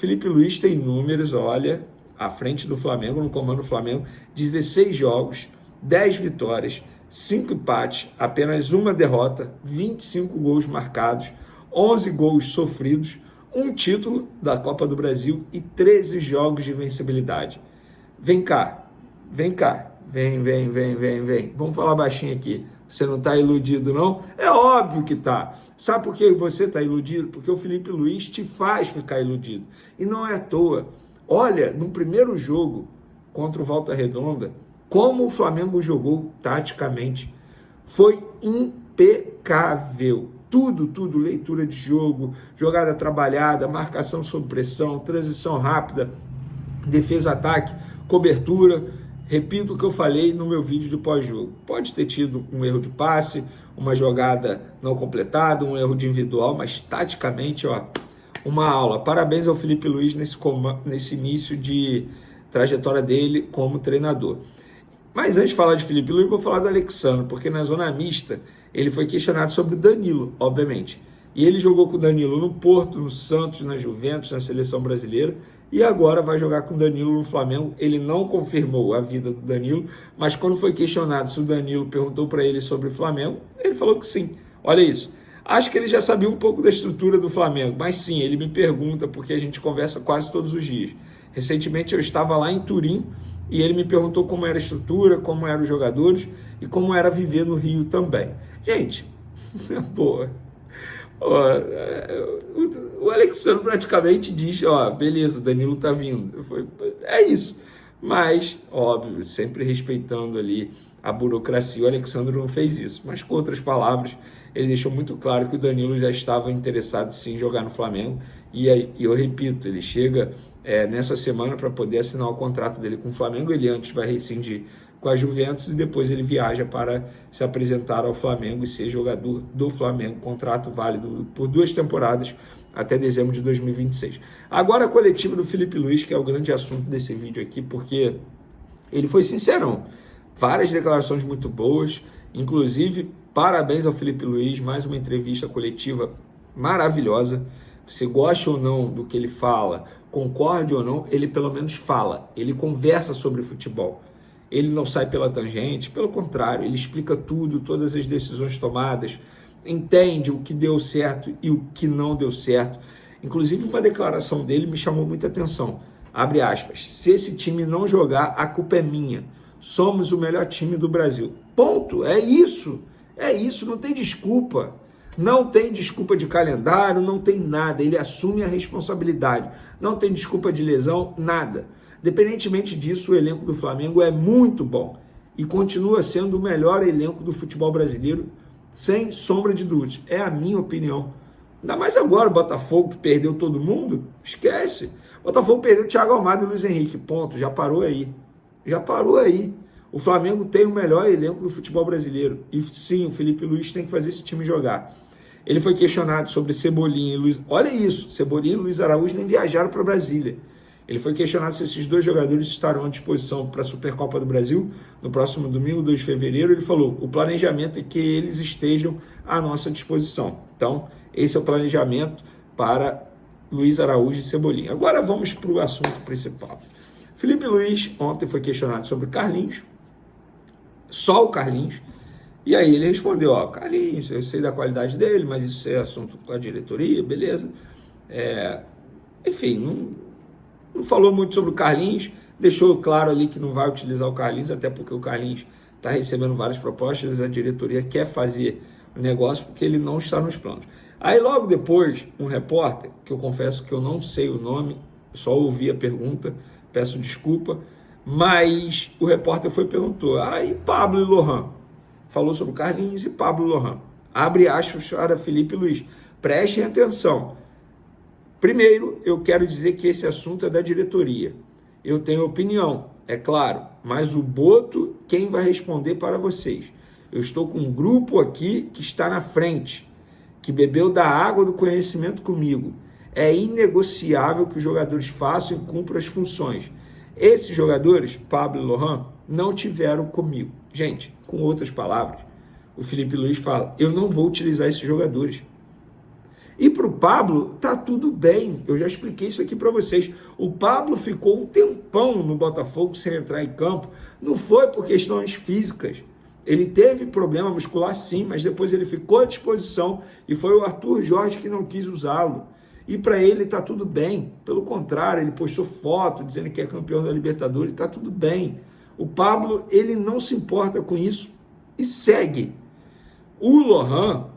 Felipe Luiz tem números, olha, à frente do Flamengo, no comando do Flamengo, 16 jogos, 10 vitórias, 5 empates, apenas uma derrota, 25 gols marcados, 11 gols sofridos, um título da Copa do Brasil e 13 jogos de vencibilidade. Vem cá, vem. Vamos falar baixinho aqui. Você não está iludido, não? É óbvio que tá. Sabe por que você está iludido? Porque o Felipe Luiz te faz ficar iludido. E não é à toa. Olha, no primeiro jogo contra o Volta Redonda, como o Flamengo jogou taticamente. Foi impecável. Tudo, leitura de jogo, jogada trabalhada, marcação sob pressão, transição rápida, defesa-ataque, cobertura. Repito o que eu falei no meu vídeo de pós-jogo. Pode ter tido um erro de passe, uma jogada não completada, um erro de individual, mas taticamente, ó, uma aula. Parabéns ao Felipe Luiz nesse início de trajetória dele como treinador. Mas antes de falar de Felipe Luiz, vou falar do Alexandre, porque na zona mista ele foi questionado sobre o Danilo, obviamente. E ele jogou com o Danilo no Porto, no Santos, na Juventus, na seleção brasileira, e agora vai jogar com o Danilo no Flamengo. Ele não confirmou a vida do Danilo, mas quando foi questionado se o Danilo perguntou para ele sobre o Flamengo, ele falou que sim. Olha isso. Acho que ele já sabia um pouco da estrutura do Flamengo, mas sim, ele me pergunta porque a gente conversa quase todos os dias. Recentemente eu estava lá em Turim e ele me perguntou como era a estrutura, como eram os jogadores e como era viver no Rio também. Gente, boa. O Alexandre praticamente diz, beleza, o Danilo tá vindo. É isso. Mas, óbvio, sempre respeitando ali a burocracia, o Alexandre não fez isso. Mas, com outras palavras, ele deixou muito claro que o Danilo já estava interessado sim em jogar no Flamengo. E eu repito, ele chega nessa semana para poder assinar o contrato dele com o Flamengo. Ele antes vai rescindir com a Juventus e depois ele viaja para se apresentar ao Flamengo e ser jogador do Flamengo. Contrato válido por 2 temporadas até dezembro de 2026. Agora a coletiva do Felipe Luiz, que é o grande assunto desse vídeo aqui, porque ele foi sincerão. Várias declarações muito boas, inclusive parabéns ao Felipe Luiz, mais uma entrevista coletiva maravilhosa. Você gosta ou não do que ele fala, concorde ou não, ele pelo menos fala, ele conversa sobre futebol. Ele não sai pela tangente, pelo contrário, ele explica tudo, todas as decisões tomadas, entende o que deu certo e o que não deu certo. Inclusive, uma declaração dele me chamou muita atenção. Abre aspas, se esse time não jogar, a culpa é minha. Somos o melhor time do Brasil. Ponto, é isso, não tem desculpa. Não tem desculpa de calendário, não tem nada, ele assume a responsabilidade. Não tem desculpa de lesão, nada. Independentemente disso, o elenco do Flamengo é muito bom e continua sendo o melhor elenco do futebol brasileiro, sem sombra de dúvidas. É a minha opinião. Ainda mais agora, o Botafogo que perdeu todo mundo, esquece. O Botafogo perdeu o Thiago Almada e o Luiz Henrique, ponto, já parou aí. O Flamengo tem o melhor elenco do futebol brasileiro. E sim, o Felipe Luiz tem que fazer esse time jogar. Ele foi questionado sobre Cebolinha e Luiz... Olha isso, Cebolinha e Luiz Araújo nem viajaram para Brasília. Ele foi questionado se esses 2 jogadores estarão à disposição para a Supercopa do Brasil no próximo domingo, 2 de fevereiro. Ele falou, o planejamento é que eles estejam à nossa disposição. Então, esse é o planejamento para Luiz Araújo e Cebolinha. Agora vamos para o assunto principal. Felipe Luiz ontem foi questionado sobre Carlinhos, só o Carlinhos, e aí ele respondeu, Carlinhos, eu sei da qualidade dele, mas isso é assunto com a diretoria, beleza. Enfim, não falou muito sobre o Carlinhos, deixou claro ali que não vai utilizar o Carlinhos, até porque o Carlinhos está recebendo várias propostas, a diretoria quer fazer o negócio porque ele não está nos planos. Aí logo depois, um repórter, que eu confesso que eu não sei o nome, só ouvi a pergunta, peço desculpa, mas o repórter foi e perguntou, e Pablo e Lohan? Falou sobre o Carlinhos e Pablo e Lohan. Abre aspas para Felipe Luiz. Prestem atenção. Primeiro, eu quero dizer que esse assunto é da diretoria. Eu tenho opinião, é claro, mas o Boto, quem vai responder para vocês? Eu estou com um grupo aqui que está na frente, que bebeu da água do conhecimento comigo. É inegociável que os jogadores façam e cumpram as funções. Esses jogadores, Pablo e Lohan, não tiveram comigo. Gente, com outras palavras, o Felipe Luiz fala, eu não vou utilizar esses jogadores. E para o Pablo, tá tudo bem. Eu já expliquei isso aqui para vocês. O Pablo ficou um tempão no Botafogo sem entrar em campo. Não foi por questões físicas. Ele teve problema muscular sim, mas depois ele ficou à disposição e foi o Arthur Jorge que não quis usá-lo. E para ele tá tudo bem. Pelo contrário, ele postou foto dizendo que é campeão da Libertadores, tá tudo bem. O Pablo, ele não se importa com isso e segue. O Lohan,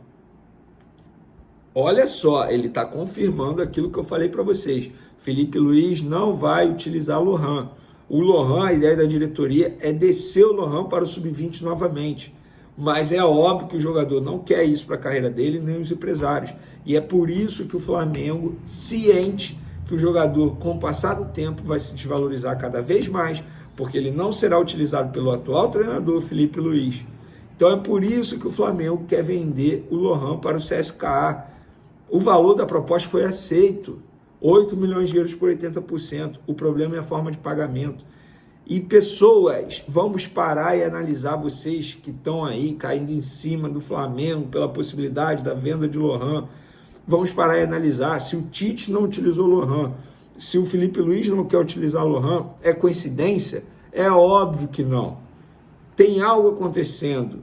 olha só, ele está confirmando aquilo que eu falei para vocês. Felipe Luiz não vai utilizar o Lohan. O Lohan, a ideia da diretoria é descer o Lohan para o sub-20 novamente. Mas é óbvio que o jogador não quer isso para a carreira dele, nem os empresários. E é por isso que o Flamengo, ciente que o jogador, com o passar do tempo, vai se desvalorizar cada vez mais, porque ele não será utilizado pelo atual treinador, Felipe Luiz. Então é por isso que o Flamengo quer vender o Lohan para o CSKA. O valor da proposta foi aceito, 8 milhões de euros por 80%. O problema é a forma de pagamento. E pessoas, vamos parar e analisar, vocês que estão aí caindo em cima do Flamengo pela possibilidade da venda de Lohan. Vamos parar e analisar se o Tite não utilizou Lohan, se o Felipe Luiz não quer utilizar Lohan, é coincidência? É óbvio que não. Tem algo acontecendo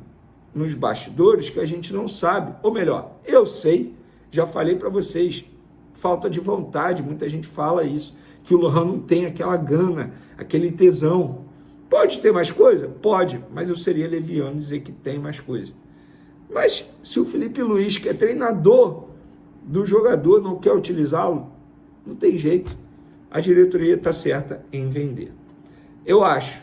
nos bastidores que a gente não sabe. Ou melhor, eu sei, já falei para vocês, falta de vontade, muita gente fala isso, que o Lohan não tem aquela gana, aquele tesão. Pode ter mais coisa? Pode, mas eu seria leviano dizer que tem mais coisa. Mas se o Felipe Luiz, que é treinador do jogador, não quer utilizá-lo, não tem jeito. A diretoria está certa em vender. Eu acho